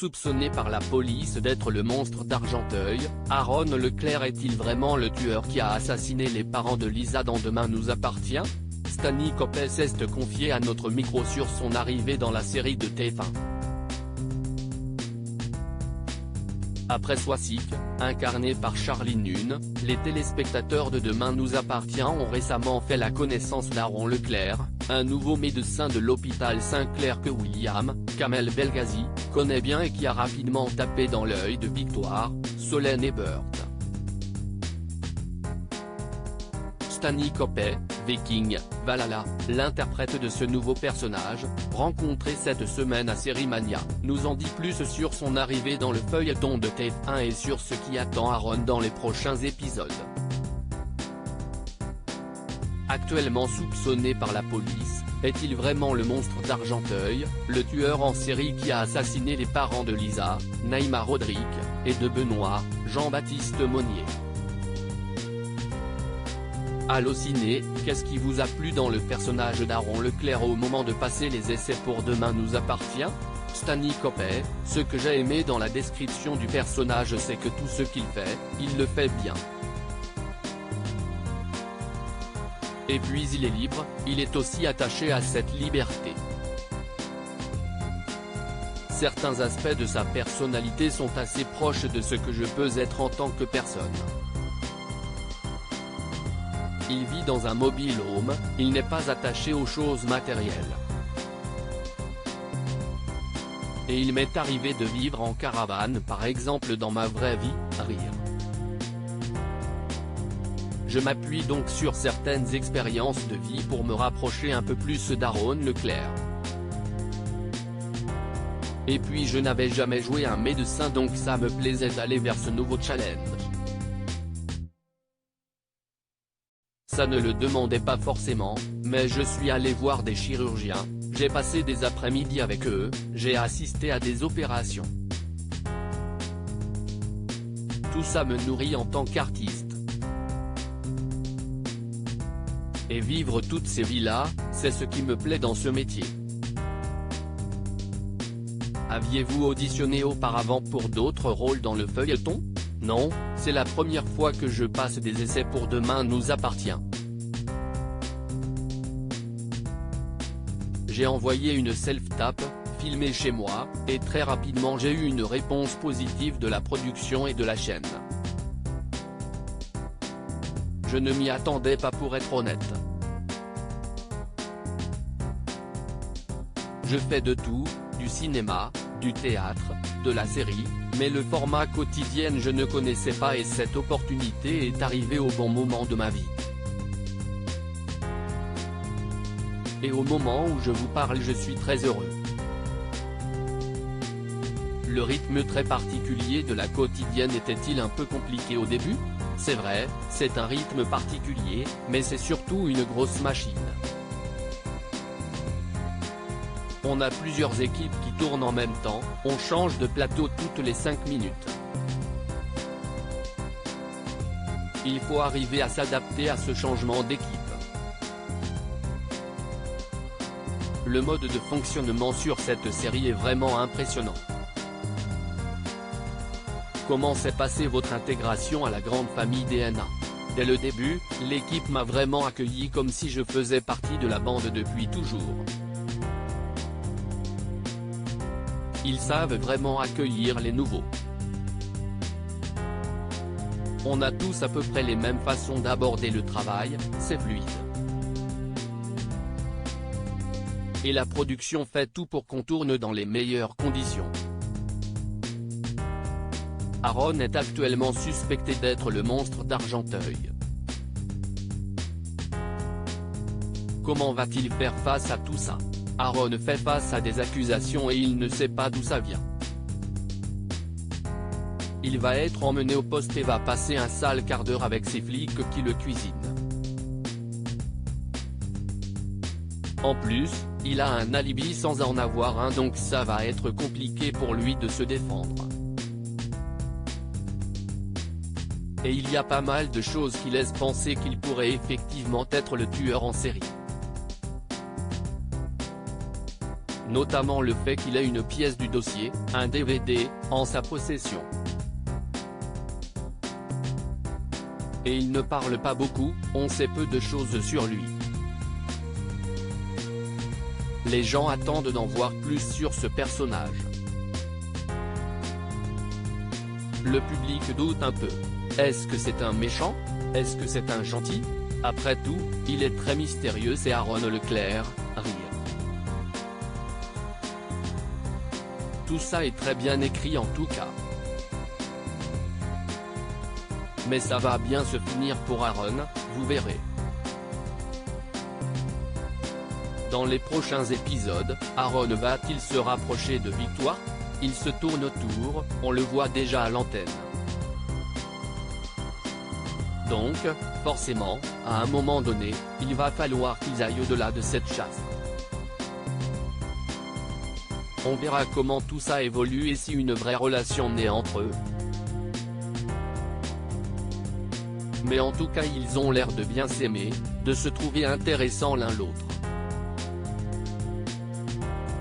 Soupçonné par la police d'être le monstre d'Argenteuil, Aaron Leclerc est-il vraiment le tueur qui a assassiné les parents de Lisa dans Demain nous appartient? Stanley Koppes s'est confié à notre micro sur son arrivée dans la série de TF1. Après Swazik, incarné par Charlie Nunn, les téléspectateurs de Demain nous appartient ont récemment fait la connaissance d'Aaron Leclerc, un nouveau médecin de l'hôpital Saint-Clair que William, Kamel Belghazi, connaît bien et qui a rapidement tapé dans l'œil de Victoire, Solène et Burt. Stanley Koppes, Viking, Valhalla, l'interprète de ce nouveau personnage, rencontré cette semaine à Série Mania, nous en dit plus sur son arrivée dans le feuilleton de TF1 et sur ce qui attend Aaron dans les prochains épisodes. Actuellement soupçonné par la police, est-il vraiment le monstre d'Argenteuil, le tueur en série qui a assassiné les parents de Lisa, Naïma Rodrigue, et de Benoît, Jean-Baptiste Monnier? Allociné, qu'est-ce qui vous a plu dans le personnage d'Aaron Leclerc au moment de passer les essais pour Demain nous appartient? Stanley Koppes, ce que j'ai aimé dans la description du personnage c'est que tout ce qu'il fait, il le fait bien. Et puis il est libre, il est aussi attaché à cette liberté. Certains aspects de sa personnalité sont assez proches de ce que je peux être en tant que personne. Il vit dans un mobile home, il n'est pas attaché aux choses matérielles. Et il m'est arrivé de vivre en caravane par exemple dans ma vraie vie, rire. Je m'appuie donc sur certaines expériences de vie pour me rapprocher un peu plus d'Aaron Leclerc. Et puis je n'avais jamais joué un médecin donc ça me plaisait d'aller vers ce nouveau challenge. Ça ne le demandait pas forcément, mais je suis allé voir des chirurgiens, j'ai passé des après-midi avec eux, j'ai assisté à des opérations. Tout ça me nourrit en tant qu'artiste. Et vivre toutes ces vies-là, c'est ce qui me plaît dans ce métier. Aviez-vous auditionné auparavant pour d'autres rôles dans le feuilleton? Non, c'est la première fois que je passe des essais pour Demain nous appartient. J'ai envoyé une self-tape, filmée chez moi, et très rapidement j'ai eu une réponse positive de la production et de la chaîne. Je ne m'y attendais pas pour être honnête. Je fais de tout, du cinéma, du théâtre, de la série, mais le format quotidien je ne connaissais pas et cette opportunité est arrivée au bon moment de ma vie. Et au moment où je vous parle je suis très heureux. Le rythme très particulier de la quotidienne était-il un peu compliqué au début? C'est vrai, c'est un rythme particulier, mais c'est surtout une grosse machine. On a plusieurs équipes qui tournent en même temps, on change de plateau toutes les 5 minutes. Il faut arriver à s'adapter à ce changement d'équipe. Le mode de fonctionnement sur cette série est vraiment impressionnant. Comment s'est passée votre intégration à la grande famille DNA? Dès le début, l'équipe m'a vraiment accueilli comme si je faisais partie de la bande depuis toujours. Ils savent vraiment accueillir les nouveaux. On a tous à peu près les mêmes façons d'aborder le travail, c'est fluide. Et la production fait tout pour qu'on tourne dans les meilleures conditions. Aaron est actuellement suspecté d'être le monstre d'Argenteuil. Comment va-t-il faire face à tout ça? Aaron fait face à des accusations et il ne sait pas d'où ça vient. Il va être emmené au poste et va passer un sale quart d'heure avec ses flics qui le cuisinent. En plus, il a un alibi sans en avoir un donc ça va être compliqué pour lui de se défendre. Et il y a pas mal de choses qui laissent penser qu'il pourrait effectivement être le tueur en série. notamment le fait qu'il ait une pièce du dossier, un DVD, en sa possession. Et il ne parle pas beaucoup, on sait peu de choses sur lui. Les gens attendent d'en voir plus sur ce personnage. Le public doute un peu. Est-ce que c'est un méchant? Est-ce que c'est un gentil? Après tout, il est très mystérieux, c'est Aaron Leclerc, rire. Tout ça est très bien écrit en tout cas. Mais ça va bien se finir pour Aaron, vous verrez. Dans les prochains épisodes, Aaron va-t-il se rapprocher de victoire? Il se tourne autour, on le voit déjà à l'antenne. Donc, forcément, à un moment donné, il va falloir qu'ils aillent au-delà de cette chasse. On verra comment tout ça évolue et si une vraie relation naît entre eux. Mais en tout cas ils ont l'air de bien s'aimer, de se trouver intéressants l'un l'autre.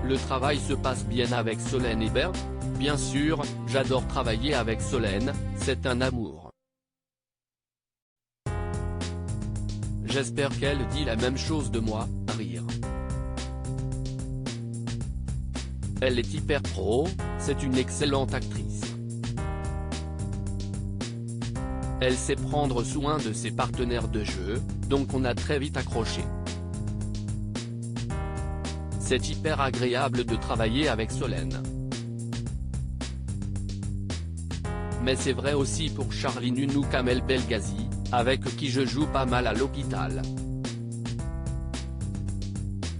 Le travail se passe bien avec Solène et Bert? Bien sûr, j'adore travailler avec Solène, c'est un amour. J'espère qu'elle dit la même chose de moi, rire. Elle est hyper pro, c'est une excellente actrice. Elle sait prendre soin de ses partenaires de jeu, donc on a très vite accroché. C'est hyper agréable de travailler avec Solène. Mais c'est vrai aussi pour Charlie Nune ou Kamel Belghazi, avec qui je joue pas mal à l'hôpital.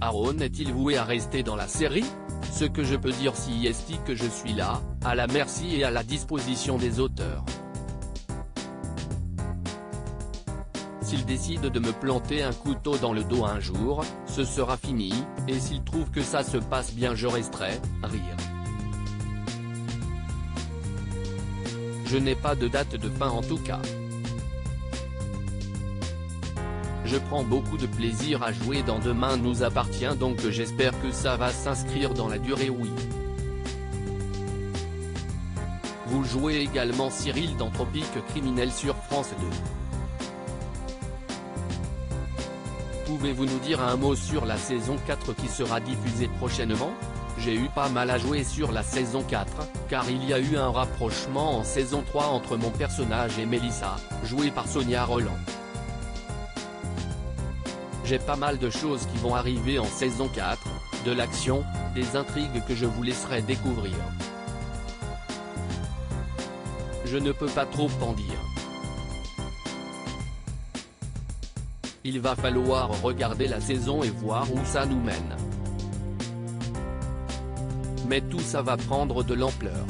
Aaron est-il voué à rester dans la série? Ce que je peux dire si est que je suis là, à la merci et à la disposition des auteurs. S'il décide de me planter un couteau dans le dos un jour, ce sera fini, et s'il trouve que ça se passe bien je resterai, rire. Je n'ai pas de date de fin en tout cas. Je prends beaucoup de plaisir à jouer dans Demain nous appartient donc j'espère que ça va s'inscrire dans la durée oui. Vous jouez également Cyril dans Tropique Criminel sur France 2. Pouvez-vous nous dire un mot sur la saison 4 qui sera diffusée prochainement? J'ai eu pas mal à jouer sur la saison 4, car il y a eu un rapprochement en saison 3 entre mon personnage et Mélissa, jouée par Sonia Rolland. J'ai pas mal de choses qui vont arriver en saison 4, de l'action, des intrigues que je vous laisserai découvrir. Je ne peux pas trop en dire. Il va falloir regarder la saison et voir où ça nous mène. Mais tout ça va prendre de l'ampleur.